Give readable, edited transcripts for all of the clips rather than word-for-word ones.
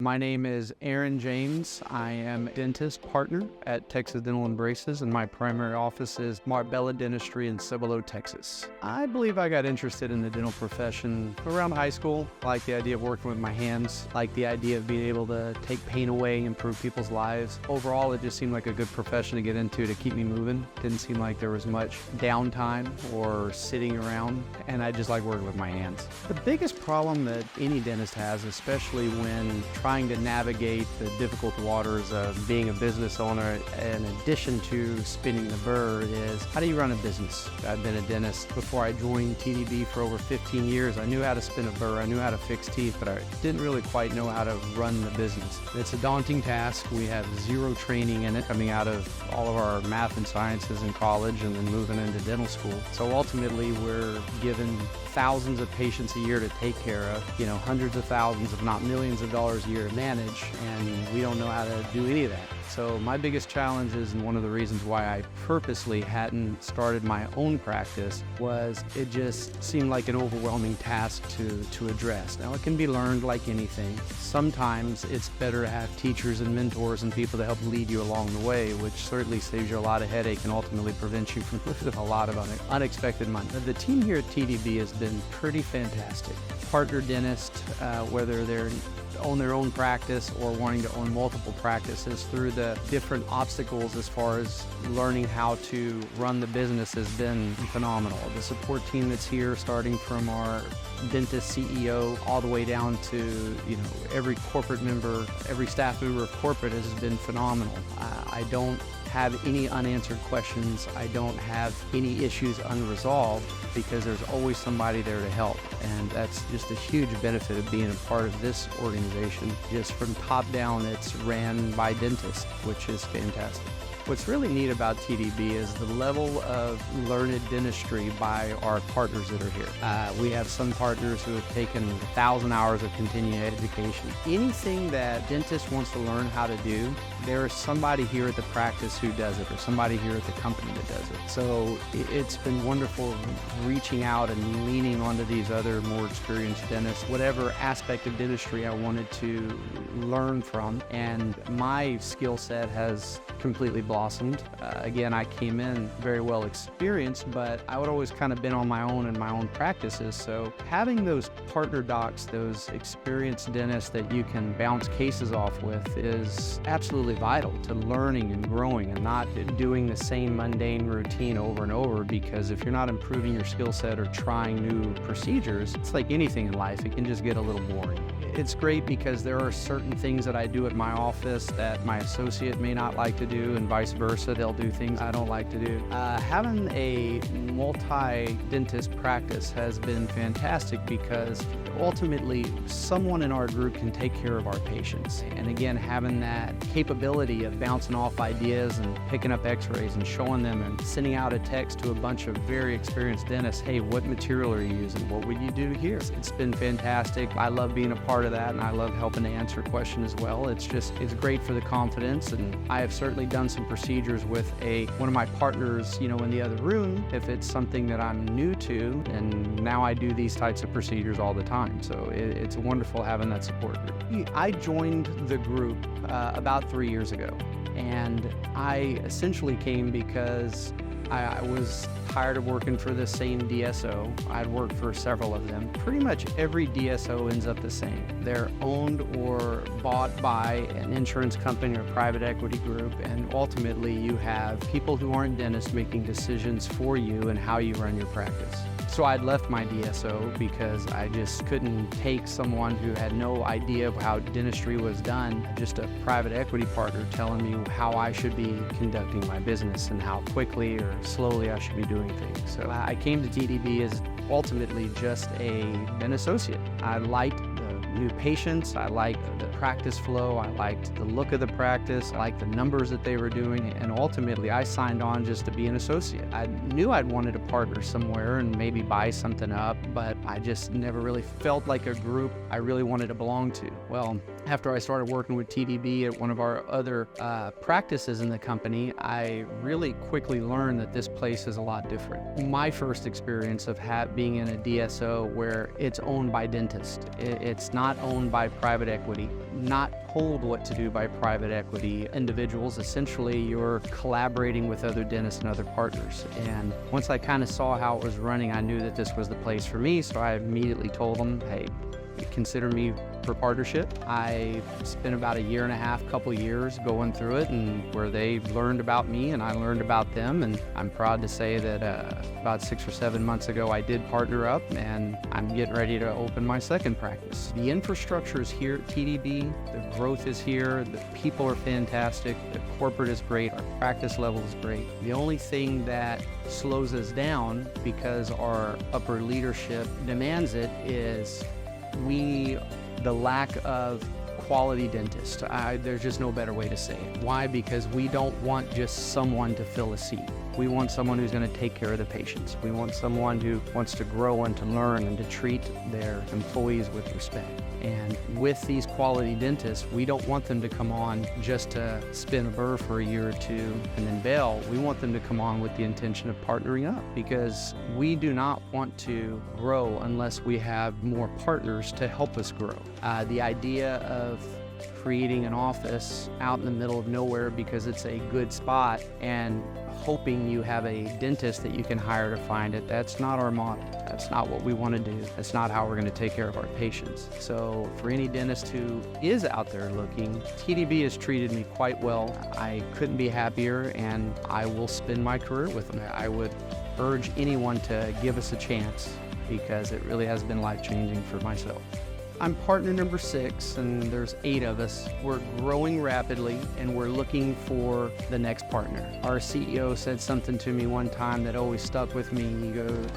My name is Aaron James. I am a dentist partner at Texas Dental and Braces, and my primary office is Marbella Dentistry in Cibolo, Texas. I believe I got interested in the dental profession around high school. I like the idea of working with my hands, like the idea of being able to take pain away, improve people's lives. Overall, it just seemed like a good profession to get into to keep me moving. Didn't seem like there was much downtime or sitting around, and I just like working with my hands. The biggest problem that any dentist has, especially when trying to navigate the difficult waters of being a business owner in addition to spinning the burr, is how do you run a business? I've been a dentist before I joined TDB for over 15 years. I knew how to spin a burr, I knew how to fix teeth, but I didn't really quite know how to run the business. It's a daunting task. We have zero training in it coming out of all of our math and sciences in college and then moving into dental school. So ultimately we're given thousands of patients a year to take care of, hundreds of thousands, if not millions of dollars a year to manage, and we don't know how to do any of that. So my biggest challenge is, and one of the reasons why I purposely hadn't started my own practice, was it just seemed like an overwhelming task to address. Now it can be learned like anything. Sometimes it's better to have teachers and mentors and people to help lead you along the way, which certainly saves you a lot of headache and ultimately prevents you from losing a lot of unexpected money. The team here at TDB has been pretty fantastic. Partner dentists, whether they're own their own practice or wanting to own multiple practices, through the different obstacles as far as learning how to run the business, has been phenomenal. The support team that's here, starting from our dentist CEO all the way down to every corporate member, every staff member of corporate, has been phenomenal. I don't have any unanswered questions. I don't have any issues unresolved, because there's always somebody there to help. And that's just a huge benefit of being a part of this organization. Just from top down, it's ran by dentists, which is fantastic. What's really neat about TDB is the level of learned dentistry by our partners that are here. We have some partners who have taken 1,000 hours of continuing education. Anything that dentist wants to learn how to do, there is somebody here at the practice who does it, or somebody here at the company that does it. So it's been wonderful reaching out and leaning onto these other more experienced dentists, whatever aspect of dentistry I wanted to learn from, and my skill set has completely blossomed. Again, I came in very well experienced, but I would always kind of been on my own in my own practices. So having those partner docs, those experienced dentists that you can bounce cases off with, is absolutely vital to learning and growing, and not doing the same mundane routine over and over, because if you're not improving your skill set or trying new procedures, it's like anything in life, it can just get a little boring. It's great because there are certain things that I do at my office that my associate may not like to do, and vice versa. They'll do things I don't like to do. Having a multi-dentist practice has been fantastic, because ultimately someone in our group can take care of our patients. And again, having that capability of bouncing off ideas and picking up x-rays and showing them and sending out a text to a bunch of very experienced dentists, hey, what material are you using? What would you do here? It's been fantastic. I love being a part of that, and I love helping to answer questions as well. It's great for the confidence, and I have certainly done some procedures with one of my partners, in the other room, if it's something that I'm new to, and now I do these types of procedures all the time. So it's wonderful having that support group. I joined the group about 3 years ago, and I essentially came because I was tired of working for the same DSO. I'd worked for several of them. Pretty much every DSO ends up the same. They're owned or bought by an insurance company or private equity group, and ultimately you have people who aren't dentists making decisions for you and how you run your practice. So I'd left my DSO because I just couldn't take someone who had no idea of how dentistry was done, just a private equity partner telling me how I should be conducting my business and how quickly or slowly I should be doing things. So I came to TDB as ultimately just an associate. I liked the new patients, I liked the practice flow, I liked the look of the practice, I liked the numbers that they were doing, and ultimately I signed on just to be an associate. I knew I'd wanted to partner somewhere and maybe buy something up, but I just never really felt like a group I really wanted to belong to. Well, after I started working with TDB at one of our other practices in the company, I really quickly learned that this place is a lot different. My first experience of being in a DSO where it's owned by dentists, it's not owned by private equity, not told what to do by private equity individuals. Essentially, you're collaborating with other dentists and other partners. And once I kind of saw how it was running, I knew that this was the place for me. So I immediately told them, hey, consider me for partnership. I spent about a year and a half, couple years going through it, and where they learned about me and I learned about them. And I'm proud to say that about 6 or 7 months ago, I did partner up, and I'm getting ready to open my second practice. The infrastructure is here at TDB. The growth is here. The people are fantastic. The corporate is great. Our practice level is great. The only thing that slows us down, because our upper leadership demands it, is the lack of quality dentists. There's just no better way to say it. Why? Because we don't want just someone to fill a seat. We want someone who's going to take care of the patients. We want someone who wants to grow and to learn and to treat their employees with respect. And with these quality dentists, we don't want them to come on just to spin a burr for a year or two and then bail. We want them to come on with the intention of partnering up, because we do not want to grow unless we have more partners to help us grow. The idea of creating an office out in the middle of nowhere because it's a good spot and hoping you have a dentist that you can hire to find it, that's not our model. That's not what we want to do. That's not how we're going to take care of our patients. So for any dentist who is out there looking, TDB has treated me quite well. I couldn't be happier, and I will spend my career with them. I would urge anyone to give us a chance, because it really has been life-changing for myself. I'm partner number 6, and there's 8 of us. We're growing rapidly, and we're looking for the next partner. Our CEO said something to me one time that always stuck with me.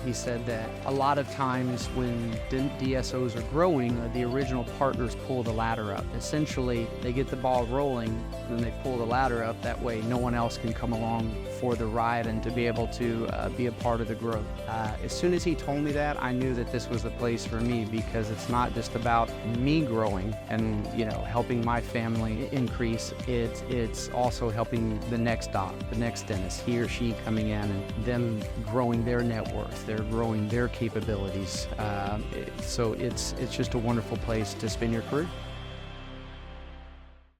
He said that a lot of times when DSOs are growing, the original partners pull the ladder up. Essentially, they get the ball rolling, and they pull the ladder up. That way, no one else can come along for the ride and to be able to be a part of the growth. As soon as he told me that, I knew that this was the place for me, because it's not just about me growing and helping my family increase. It's also helping the next doc, the next dentist, he or she coming in, and them growing their net worth. They're growing their capabilities. So it's just a wonderful place to spend your career.